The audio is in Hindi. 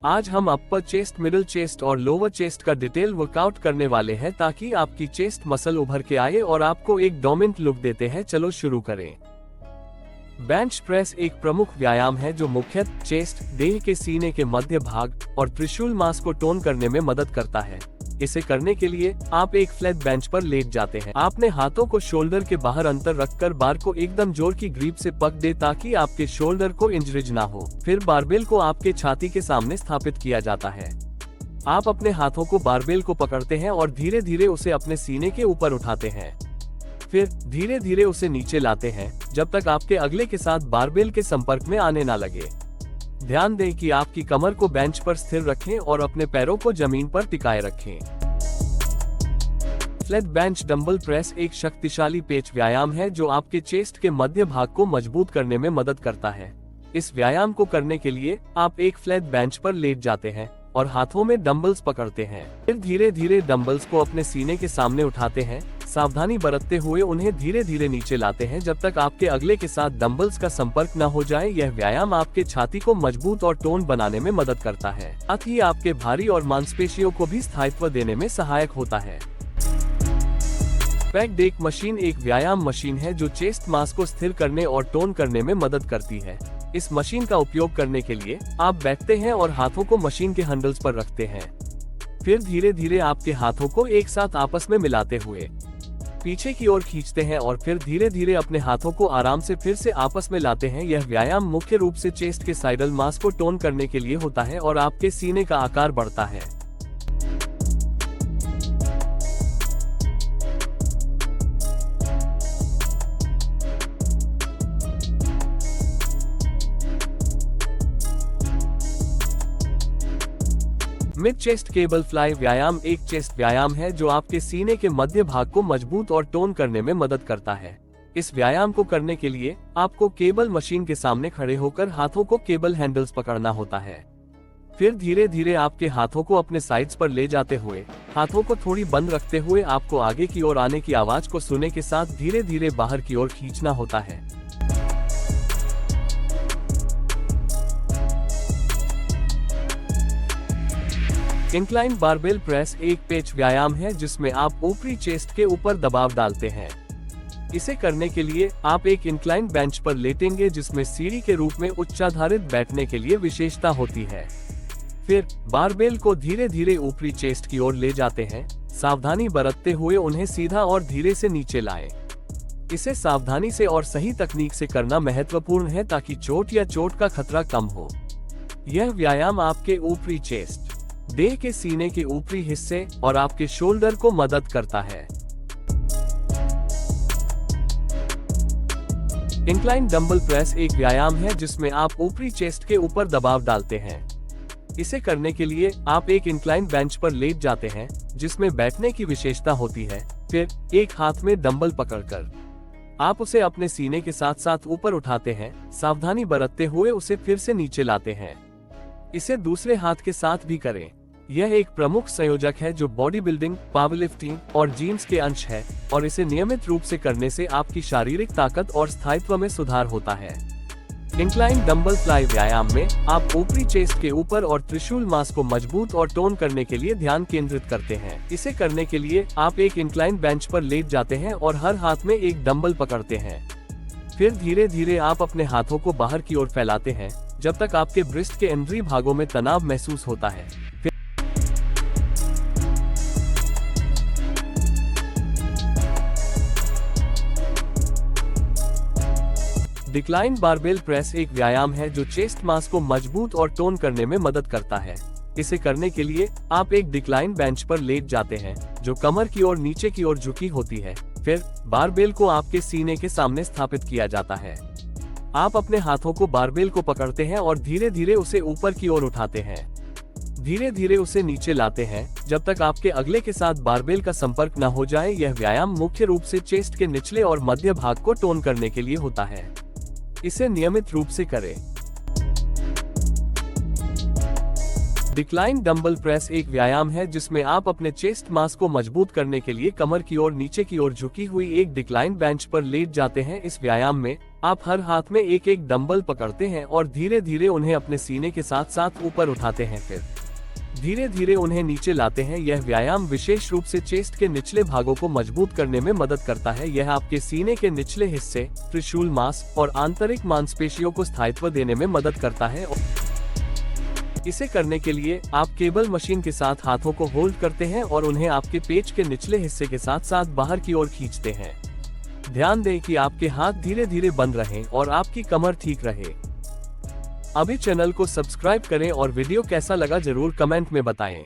आज हम अपर चेस्ट, मिडिल चेस्ट और लोअर चेस्ट का डिटेल वर्कआउट करने वाले हैं ताकि आपकी चेस्ट मसल उभर के आए और आपको एक डोमिनेंट लुक देते हैं। चलो शुरू करें। बेंच प्रेस एक प्रमुख व्यायाम है जो मुख्यतः चेस्ट, देह के सीने के मध्य भाग और त्रिशूल मांस को टोन करने में मदद करता है। इसे करने के लिए आप एक फ्लैट बेंच पर लेट जाते हैं। आपने हाथों को शोल्डर के बाहर अंतर रखकर बार को एकदम जोर की ग्रिप से पकड़ दे ताकि आपके शोल्डर को इंजरीज ना हो। फिर बारबेल को आपके छाती के सामने स्थापित किया जाता है। आप अपने हाथों को बारबेल को पकड़ते हैं और धीरे धीरे उसे अपने सीने के ऊपर उठाते हैं। फिर धीरे धीरे उसे नीचे लाते हैं जब तक आपके अगले के साथ बारबेल के संपर्क में आने ना लगे। ध्यान दें कि आपकी कमर को बेंच पर स्थिर रखें और अपने पैरों को जमीन पर टिकाए रखें। फ्लैट बेंच डंबल प्रेस एक शक्तिशाली पेच व्यायाम है जो आपके चेस्ट के मध्य भाग को मजबूत करने में मदद करता है। इस व्यायाम को करने के लिए आप एक फ्लैट बेंच पर लेट जाते हैं और हाथों में डंबल्स पकड़ते हैं। फिर धीरे धीरे डंबल्स को अपने सीने के सामने उठाते हैं, सावधानी बरतते हुए उन्हें धीरे धीरे नीचे लाते हैं जब तक आपके अगले के साथ डंबल्स का संपर्क न हो जाए। यह व्यायाम आपके छाती को मजबूत और टोन बनाने में मदद करता है, साथ ही आपके भारी और मांसपेशियों को भी स्थायित्व देने में सहायक होता है। पैक्ड एक मशीन एक व्यायाम मशीन है जो चेस्ट मांस को स्थिर करने और टोन करने में मदद करती है। इस मशीन का उपयोग करने के लिए आप बैठते हैं और हाथों को मशीन के हैंडल्स पर रखते हैं। फिर धीरे धीरे आपके हाथों को एक साथ आपस में मिलाते हुए पीछे की ओर खींचते हैं और फिर धीरे धीरे अपने हाथों को आराम से फिर से आपस में लाते हैं। यह व्यायाम मुख्य रूप से चेस्ट के साइडल मांस को टोन करने के लिए होता है और आपके सीने का आकार बढ़ता है। मिड चेस्ट केबल फ्लाई व्यायाम एक चेस्ट व्यायाम है जो आपके सीने के मध्य भाग को मजबूत और टोन करने में मदद करता है। इस व्यायाम को करने के लिए आपको केबल मशीन के सामने खड़े होकर हाथों को केबल हैंडल्स पकड़ना होता है। फिर धीरे धीरे आपके हाथों को अपने साइड्स पर ले जाते हुए हाथों को थोड़ी बंद रखते हुए आपको आगे की ओर आने की आवाज को सुनने के साथ धीरे धीरे बाहर की ओर खींचना होता है। इंक्लाइन बारबेल प्रेस एक पेच व्यायाम है जिसमें आप ऊपरी चेस्ट के ऊपर दबाव डालते हैं। इसे करने के लिए आप एक इंक्लाइन बेंच पर लेटेंगे जिसमें सीढ़ी के रूप में उच्चाधारित बैठने के लिए विशेषता होती है। फिर बारबेल को धीरे धीरे ऊपरी चेस्ट की ओर ले जाते हैं, सावधानी बरतते हुए उन्हें सीधा और धीरे से नीचे लाएं। इसे सावधानी से और सही तकनीक से करना महत्वपूर्ण है ताकि चोट या चोट का खतरा कम हो। यह व्यायाम आपके ऊपरी चेस्ट, देह के सीने के ऊपरी हिस्से और आपके शोल्डर को मदद करता है। इंक्लाइन डंबल प्रेस एक व्यायाम है जिसमें आप ऊपरी चेस्ट के ऊपर दबाव डालते हैं। इसे करने के लिए आप एक इंक्लाइन बेंच पर लेट जाते हैं जिसमें बैठने की विशेषता होती है। फिर एक हाथ में डंबल पकड़कर आप उसे अपने सीने के साथ साथ ऊपर उठाते हैं, सावधानी बरतते हुए उसे फिर से नीचे लाते हैं। इसे दूसरे हाथ के साथ भी करें। यह एक प्रमुख संयोजक है जो बॉडी बिल्डिंग, पावरलिफ्टिंग और जिम्स के अंश है और इसे नियमित रूप से करने से आपकी शारीरिक ताकत और स्थायित्व में सुधार होता है। इंक्लाइन डंबल फ्लाई व्यायाम में आप ऊपरी चेस्ट के ऊपर और त्रिशूल मांस को मजबूत और टोन करने के लिए ध्यान केंद्रित करते हैं। इसे करने के लिए आप एक इंक्लाइन बेंच पर लेट जाते हैं और हर हाथ में एक डंबल पकड़ते हैं। फिर धीरे धीरे आप अपने हाथों को बाहर की ओर फैलाते हैं जब तक आपके ब्रिस्ट के अंदरी भागों में तनाव महसूस होता है। डिक्लाइन बारबेल प्रेस एक व्यायाम है जो चेस्ट मांस को मजबूत और टोन करने में मदद करता है। इसे करने के लिए आप एक डिक्लाइन बेंच पर लेट जाते हैं जो कमर की ओर नीचे की ओर झुकी होती है। फिर बारबेल को आपके सीने के सामने स्थापित किया जाता है। आप अपने हाथों को बारबेल को पकड़ते हैं और धीरे धीरे उसे ऊपर की ओर उठाते हैं। धीरे धीरे उसे नीचे लाते हैं जब तक आपके अगले के साथ बारबेल का संपर्क न हो जाए। यह व्यायाम मुख्य रूप से चेस्ट के निचले और मध्य भाग को टोन करने के लिए होता है। इसे नियमित रूप से करें। डिक्लाइन डंबल प्रेस एक व्यायाम है जिसमें आप अपने चेस्ट मांस को मजबूत करने के लिए कमर की ओर नीचे की ओर झुकी हुई एक डिक्लाइन बेंच पर लेट जाते हैं। इस व्यायाम में आप हर हाथ में एक एक डंबल पकड़ते हैं और धीरे धीरे उन्हें अपने सीने के साथ साथ ऊपर उठाते हैं, फिर धीरे धीरे उन्हें नीचे लाते हैं। यह व्यायाम विशेष रूप से चेस्ट के निचले भागों को मजबूत करने में मदद करता है। यह आपके सीने के निचले हिस्से, त्रिशूल मांस और आंतरिक मांसपेशियों को स्थायित्व देने में मदद करता है। इसे करने के लिए आप केबल मशीन के साथ हाथों को होल्ड करते हैं और उन्हें आपके पेट के निचले हिस्से के साथ साथ बाहर की ओर खींचते हैं। ध्यान दें कि आपके हाथ धीरे धीरे बंद रहें और आपकी कमर ठीक रहे। अभी चैनल को सब्सक्राइब करें और वीडियो कैसा लगा जरूर कमेंट में बताएं।